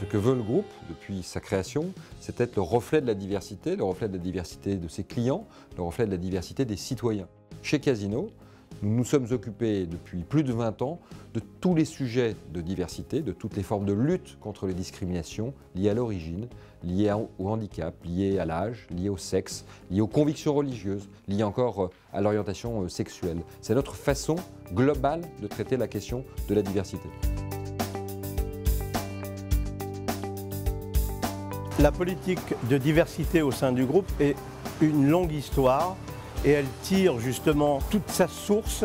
Ce que veut le groupe depuis sa création, c'est être le reflet de la diversité de ses clients, le reflet de la diversité des citoyens. Chez Casino, nous nous sommes occupés depuis plus de 20 ans de tous les sujets de diversité, de toutes les formes de lutte contre les discriminations liées à l'origine, liées au handicap, liées à l'âge, liées au sexe, liées aux convictions religieuses, liées encore à l'orientation sexuelle. C'est notre façon globale de traiter la question de la diversité. La politique de diversité au sein du groupe est une longue histoire et elle tire justement toute sa source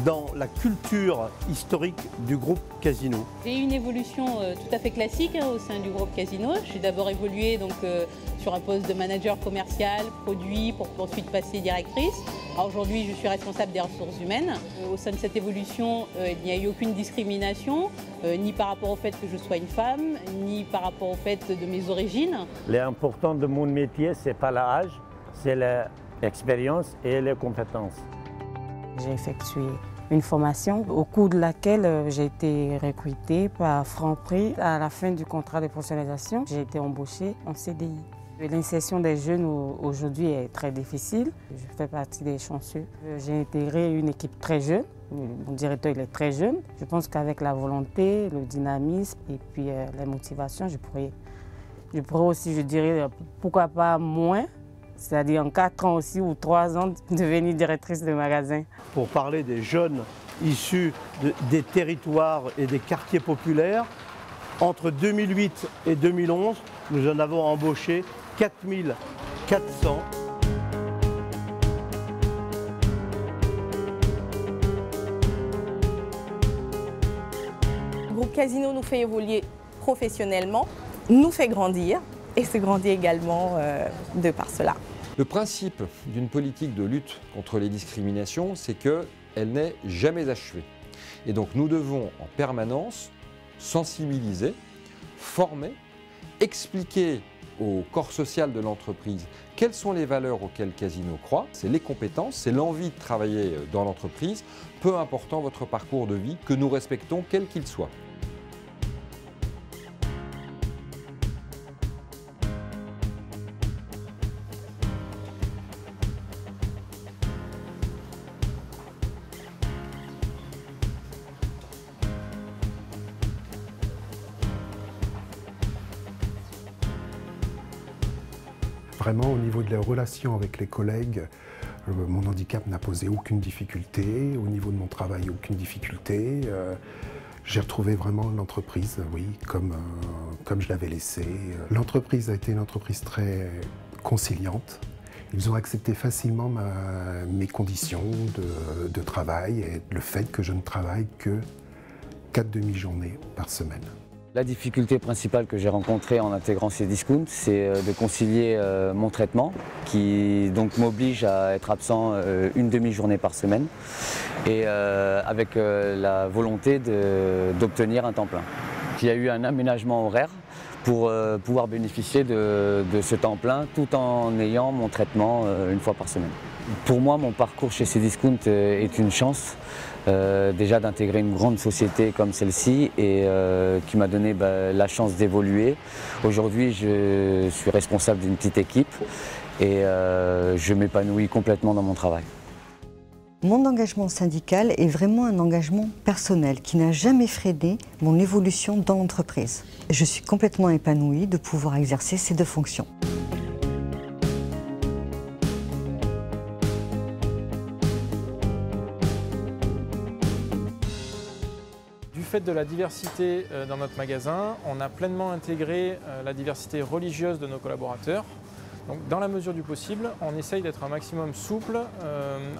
dans la culture historique du groupe Casino. J'ai eu une évolution tout à fait classique au sein du groupe Casino. J'ai d'abord évolué sur un poste de manager commercial, produit, pour ensuite passer directrice. Aujourd'hui, je suis responsable des ressources humaines. Au sein de cette évolution, il n'y a eu aucune discrimination, ni par rapport au fait que je sois une femme, ni par rapport au fait de mes origines. L'important de mon métier, ce n'est pas l'âge, c'est l'expérience et les compétences. J'ai effectué une formation au cours de laquelle j'ai été recrutée par Franprix. À la fin du contrat de professionnalisation, j'ai été embauchée en CDI. L'insertion des jeunes aujourd'hui est très difficile. Je fais partie des chanceux. J'ai intégré une équipe très jeune. Mon directeur il est très jeune. Je pense qu'avec la volonté, le dynamisme et puis les motivations, je pourrais aussi, je dirais, pourquoi pas moins, c'est-à-dire en 4 ans aussi ou 3 ans, devenir directrice de magasin. Pour parler des jeunes issus des territoires et des quartiers populaires, entre 2008 et 2011, nous en avons embauché 4400. Le groupe Casino nous fait évoluer professionnellement, nous fait grandir et se grandir également de par cela. Le principe d'une politique de lutte contre les discriminations, c'est qu'elle n'est jamais achevée. Et donc nous devons en permanence sensibiliser, former, expliquer au corps social de l'entreprise quelles sont les valeurs auxquelles Casino croit, c'est les compétences, c'est l'envie de travailler dans l'entreprise, peu important votre parcours de vie, que nous respectons quel qu'il soit. Vraiment, au niveau de la relation avec les collègues, mon handicap n'a posé aucune difficulté. Au niveau de mon travail, aucune difficulté. J'ai retrouvé vraiment l'entreprise, oui, comme je l'avais laissée. L'entreprise a été une entreprise très conciliante. Ils ont accepté facilement mes conditions de travail et le fait que je ne travaille que 4 demi-journées par semaine. La difficulté principale que j'ai rencontrée en intégrant Cdiscount, c'est de concilier mon traitement, qui donc m'oblige à être absent une demi-journée par semaine, et avec la volonté d'obtenir un temps plein. Il y a eu un aménagement horaire pour pouvoir bénéficier de ce temps plein tout en ayant mon traitement une fois par semaine. Pour moi, mon parcours chez Cdiscount est une chance. Déjà d'intégrer une grande société comme celle-ci et qui m'a donné la chance d'évoluer. Aujourd'hui, je suis responsable d'une petite équipe et je m'épanouis complètement dans mon travail. Mon engagement syndical est vraiment un engagement personnel qui n'a jamais freiné mon évolution dans l'entreprise. Je suis complètement épanouie de pouvoir exercer ces 2 fonctions. Du fait de la diversité dans notre magasin, on a pleinement intégré la diversité religieuse de nos collaborateurs. Donc, dans la mesure du possible, on essaye d'être un maximum souple,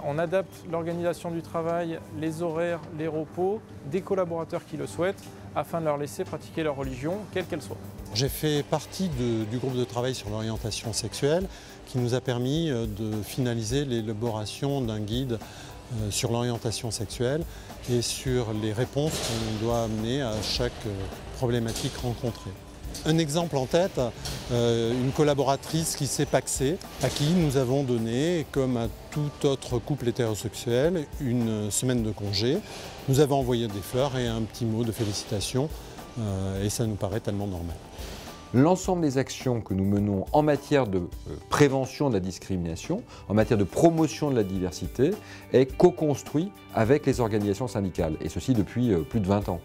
on adapte l'organisation du travail, les horaires, les repos des collaborateurs qui le souhaitent afin de leur laisser pratiquer leur religion, quelle qu'elle soit. J'ai fait partie du groupe de travail sur l'orientation sexuelle qui nous a permis de finaliser l'élaboration d'un guide sur l'orientation sexuelle et sur les réponses qu'on doit amener à chaque problématique rencontrée. Un exemple en tête, une collaboratrice qui s'est pacsée, à qui nous avons donné, comme à tout autre couple hétérosexuel, une semaine de congé. Nous avons envoyé des fleurs et un petit mot de félicitations et ça nous paraît tellement normal. L'ensemble des actions que nous menons en matière de prévention de la discrimination, en matière de promotion de la diversité, est co-construit avec les organisations syndicales, et ceci depuis plus de 20 ans.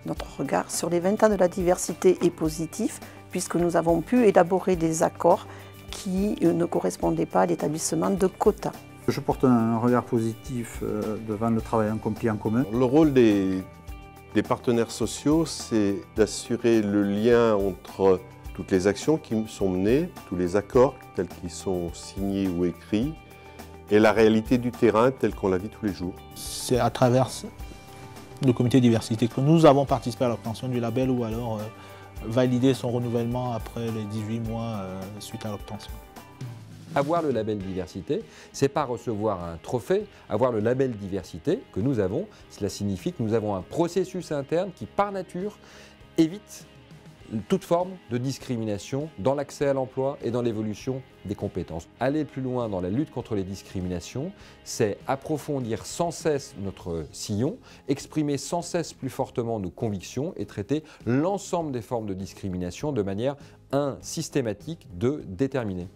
Notre regard sur les 20 ans de la diversité est positif, puisque nous avons pu élaborer des accords qui ne correspondaient pas à l'établissement de quotas. Je porte un regard positif devant le travail accompli en commun. Le rôle des partenaires sociaux, c'est d'assurer le lien entre toutes les actions qui sont menées, tous les accords tels qu'ils sont signés ou écrits, et la réalité du terrain telle qu'on la vit tous les jours. C'est à travers le comité diversité que nous avons participé à l'obtention du label ou alors valider son renouvellement après les 18 mois suite à l'obtention. Avoir le label diversité, c'est pas recevoir un trophée. Avoir le label diversité que nous avons, cela signifie que nous avons un processus interne qui, par nature, évite toute forme de discrimination dans l'accès à l'emploi et dans l'évolution des compétences. Aller plus loin dans la lutte contre les discriminations, c'est approfondir sans cesse notre sillon, exprimer sans cesse plus fortement nos convictions et traiter l'ensemble des formes de discrimination de manière systématique, déterminée.